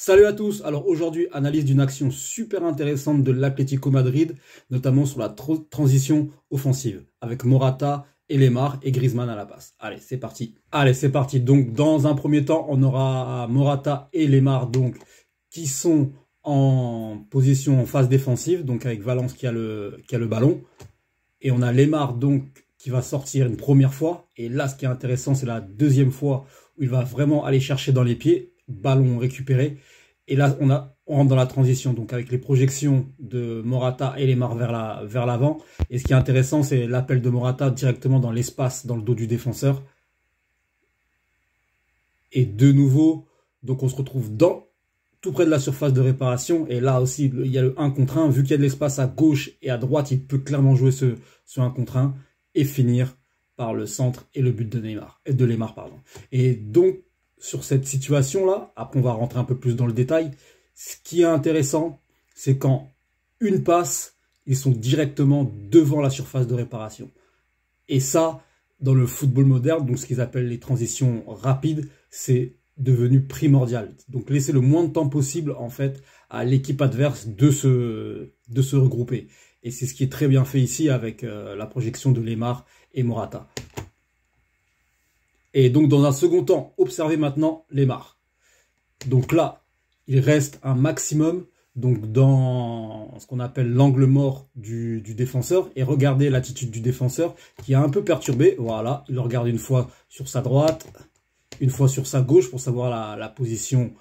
Salut à tous, alors aujourd'hui analyse d'une action super intéressante de l'Atlético Madrid, notamment sur la transition offensive, avec Morata et Lemar et Griezmann à la passe. Allez, c'est parti. Donc dans un premier temps, on aura Morata et Lemar donc, qui sont en position en phase défensive, donc avec Valence qui a le ballon. Et on a Lemar donc qui va sortir une première fois. Et là, ce qui est intéressant, c'est la deuxième fois où il va vraiment aller chercher dans les pieds. Ballon récupéré. Et là, on rentre dans la transition, donc avec les projections de Morata et Lemar vers l'avant. Et ce qui est intéressant, c'est l'appel de Morata directement dans l'espace, dans le dos du défenseur. Et de nouveau, donc on se retrouve tout près de la surface de réparation. Et là aussi, il y a le 1 contre 1. Vu qu'il y a de l'espace à gauche et à droite, il peut clairement jouer ce 1 contre 1 et finir par le centre et le but de Lemar. Et donc, sur cette situation-là, après on va rentrer un peu plus dans le détail, ce qui est intéressant, c'est qu'en une passe, ils sont directement devant la surface de réparation. Et ça, dans le football moderne, donc ce qu'ils appellent les transitions rapides, c'est devenu primordial. Donc laisser le moins de temps possible en fait à l'équipe adverse de se regrouper. Et c'est ce qui est très bien fait ici avec la projection de Lemar et Morata. Et donc, dans un second temps, observez maintenant Lemar. Donc là, il reste un maximum donc dans ce qu'on appelle l'angle mort du défenseur. Et regardez l'attitude du défenseur qui est un peu perturbée. Voilà, il le regarde une fois sur sa droite, une fois sur sa gauche pour savoir la position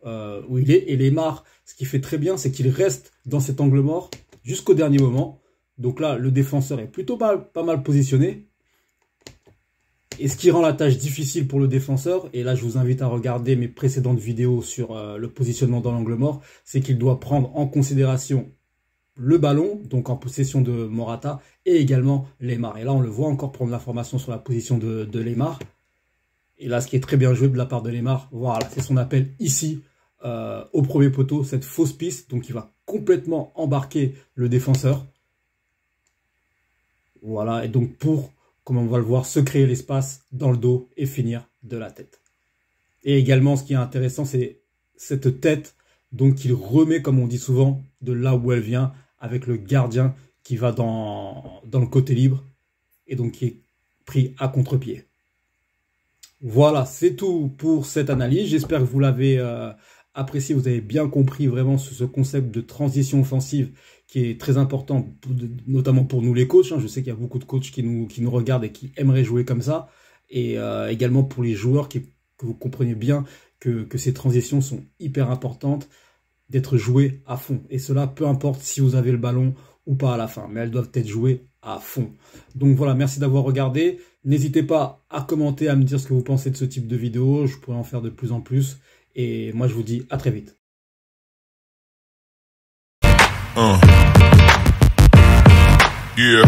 où il est. Et Lemar, ce qu'il fait très bien, c'est qu'il reste dans cet angle mort jusqu'au dernier moment. Donc là, le défenseur est plutôt pas mal positionné. Et ce qui rend la tâche difficile pour le défenseur, et là je vous invite à regarder mes précédentes vidéos sur le positionnement dans l'angle mort, c'est qu'il doit prendre en considération le ballon, donc en possession de Morata, et également Lemar. Et là on le voit encore prendre l'information sur la position de Lemar. Et là ce qui est très bien joué de la part de Lemar, voilà, c'est son appel ici, au premier poteau, cette fausse piste, donc il va complètement embarquer le défenseur. Voilà, et donc comme on va le voir, se créer l'espace dans le dos et finir de la tête. Et également, ce qui est intéressant, c'est cette tête, donc qu'il remet, comme on dit souvent, de là où elle vient, avec le gardien qui va dans le côté libre, et donc qui est pris à contre-pied. Voilà, c'est tout pour cette analyse. J'espère que vous l'avez apprécié, vous avez bien compris vraiment ce concept de transition offensive qui est très important, notamment pour nous les coachs. Je sais qu'il y a beaucoup de coachs qui nous regardent et qui aimeraient jouer comme ça. Et également pour les joueurs, que vous compreniez bien que ces transitions sont hyper importantes, d'être jouées à fond. Et cela, peu importe si vous avez le ballon ou pas à la fin, mais elles doivent être jouées à fond. Donc voilà, merci d'avoir regardé. N'hésitez pas à commenter, à me dire ce que vous pensez de ce type de vidéo. Je pourrais en faire de plus en plus. Et moi, je vous dis à très vite. Yeah.